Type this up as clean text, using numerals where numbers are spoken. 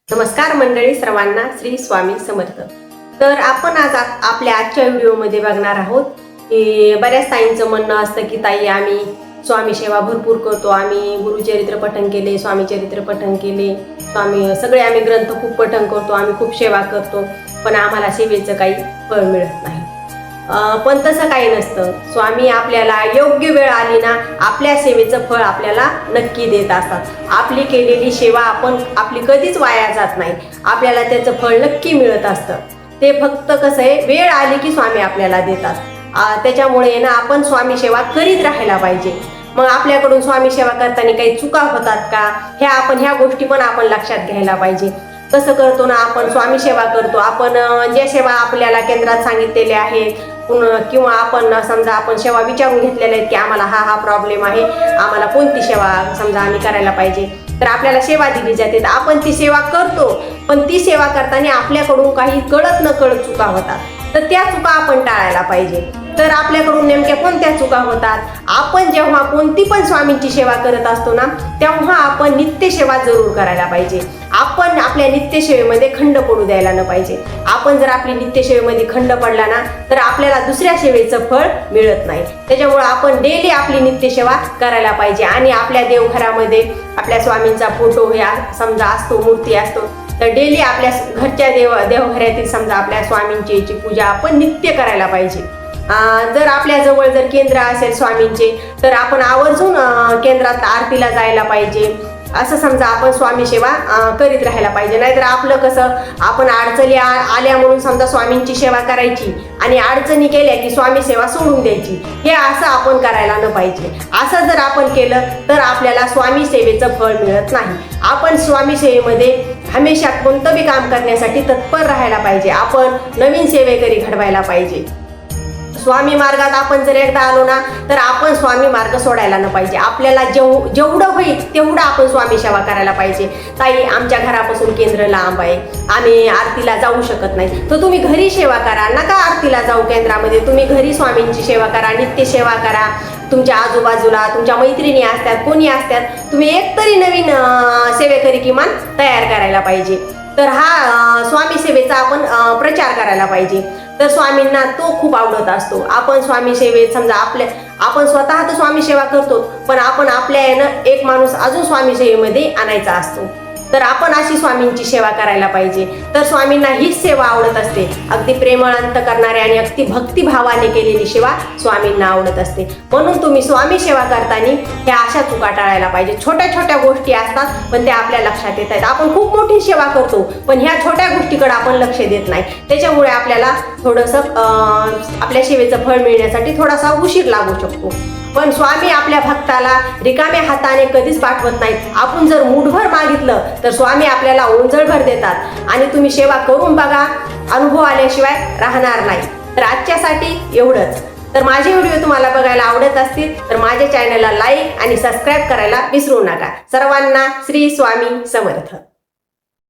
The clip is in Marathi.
नमस्कार मंडळी, सर्वांना श्री स्वामी समर्थ। तर आपण आज आपल्या आजच्या व्हिडिओमध्ये बघणार आहोत की बऱ्याच ताईंचं म्हणणं असतं की ताई आम्ही स्वामी सेवा भरपूर करतो, आम्ही गुरुचरित्र पठण केले, स्वामी चरित्र पठण केले, सगळे आम्ही ग्रंथ खूप पठण करतो, आम्ही खूप सेवा करतो, पण आम्हाला सेवेचं काही फळ मिळत नाही। पण तसं काही नसतं। स्वामी आपल्याला योग्य वेळ आली ना आपल्या सेवेचं फळ आपल्याला नक्की देत असतात। आपली केलेली सेवा आपली कधीच वाया जात नाही, आपल्याला त्याचं फळ नक्की मिळत असतं। ते फक्त कसं आहे, वेळ आली की स्वामी आपल्याला देतात। त्याच्यामुळे ना आपण स्वामी सेवा करीत राहायला पाहिजे। मग आपल्याकडून स्वामी सेवा करताना काही चुका होतात का, ह्या गोष्टी पण आपण लक्षात घ्यायला पाहिजे। कसं करतो ना आपण स्वामी सेवा करतो, आपण ज्या सेवा आपल्याला केंद्रात सांगितलेल्या आहेत किंवा आपण समजा आपण सेवा विचारून घेतलेल्या आहेत की आम्हाला हा प्रॉब्लेम आहे, आम्हाला कोणती सेवा समजा आम्ही करायला पाहिजे, तर आपल्याला सेवा दिली जाते, तर आपण ती सेवा करतो। पण ती सेवा करताना आपल्याकडून काही कळत न कळत चुका होतात, तर त्या चुका आपण टाळायला पाहिजे। तर आपल्याकडून नेमक्या कोणत्या चुका होतात, आपण जेव्हा कोणती पण स्वामींची सेवा करत असतो ना तेव्हा आपण नित्यसेवा जरूर करायला पाहिजे। आपण आपल्या नित्यसेवेमध्ये खंड पडू द्यायला न पाहिजे। आपण जर आपली नित्यसेवेमध्ये खंड पडला ना तर आपल्याला दुसऱ्या सेवेचं फळ मिळत नाही। त्याच्यामुळे आपण डेली आपली नित्यसेवा करायला पाहिजे। आणि आपल्या देवघरामध्ये आपल्या स्वामींचा फोटो हे समजा असतो, मूर्ती असतो, तर डेली आपल्या घरच्या देवघरातील समजा आपल्या स्वामींची पूजा आपण नित्य करायला पाहिजे। जर आपल्या जवळ जर केंद्र असेल स्वामींचे तर आपण आवर्जून केंद्रात आरतीला जायला पाहिजे। असं समजा आपण स्वामी सेवा करीत राहायला पाहिजे। नाहीतर आपलं कसं, आपण अडचणी आल्या म्हणून समजा स्वामींची सेवा करायची आणि अडचणी केल्या की स्वामी सेवा सोडून द्यायची, हे असं आपण करायला न पाहिजे। असं जर आपण केलं तर आपल्याला स्वामी सेवेचं फळ मिळत नाही। आपण स्वामी सेवेमध्ये हमेशा कोणतं बी काम करण्यासाठी तत्पर राहायला पाहिजे। आपण नवीन सेवेकरी घडवायला पाहिजे। स्वामी मार्गात आपण जर एकदा आलो ना तर आपण स्वामी मार्ग सोडायला न पाहिजे। आपल्याला जेवढं होईल तेवढं आपण स्वामी सेवा करायला पाहिजे। ताई आमच्या घरापासून केंद्र लांब आहे, आम्ही आरतीला जाऊ शकत नाही, तर तुम्ही घरी सेवा करा, नका आरतीला जाऊ केंद्रामध्ये, तुम्ही घरी स्वामींची सेवा करा, नित्य सेवा करा। तुमच्या आजूबाजूला तुमच्या मैत्रिणी असतात, कोणी असतात, तुम्ही एक तरी नवीन सेवेकरी किमान तयार करायला पाहिजे। तर हा स्वामी सेवेचा आपण प्रचार करायला पाहिजे। तर स्वामींना तो खूप आवडत असतो। आपण स्वामी सेवेत समजा आपण स्वतः तर स्वामी सेवा करतो, पण आपण आपल्या यानं एक माणूस अजून स्वामी सेवेमध्ये आणायचा असतो, तर आपण अशी स्वामींची सेवा करायला पाहिजे। तर स्वामींना हीच सेवा आवडत असते, अगदी प्रेमळ अंत करणारे आणि अगदी भक्तिभावाने केलेली सेवा स्वामींना आवडत असते। म्हणून तुम्ही स्वामी सेवा करताना ह्या अशा चुका टाळायला पाहिजे। छोट्या छोट्या गोष्टी असतात पण त्या आपल्या लक्षात येत आहेत। आपण खूप मोठी सेवा करतो पण ह्या छोट्या गोष्टीकडे आपण लक्ष देत नाही, त्याच्यामुळे आपल्याला थोडंसं आपल्या सेवेचं फळ मिळण्यासाठी थोडासा उशीर लागू शकतो। पण स्वामी आपल्या भक्ताला रिकाम्या हाताने कधीच पाठवत नाहीत। आपण जर मुठभर मागितलं तर स्वामी आपल्याला ओंजळभर देतात। आणि तुम्ही सेवा करून बघा, अनुभव आल्याशिवाय राहणार नाही। तर आजच्यासाठी एवढंच। तर माझे व्हिडिओ तुम्हाला बघायला आवडत असतील तर माझ्या चॅनलला लाईक आणि सबस्क्राईब करायला विसरू नका। सर्वांना श्री स्वामी समर्थ।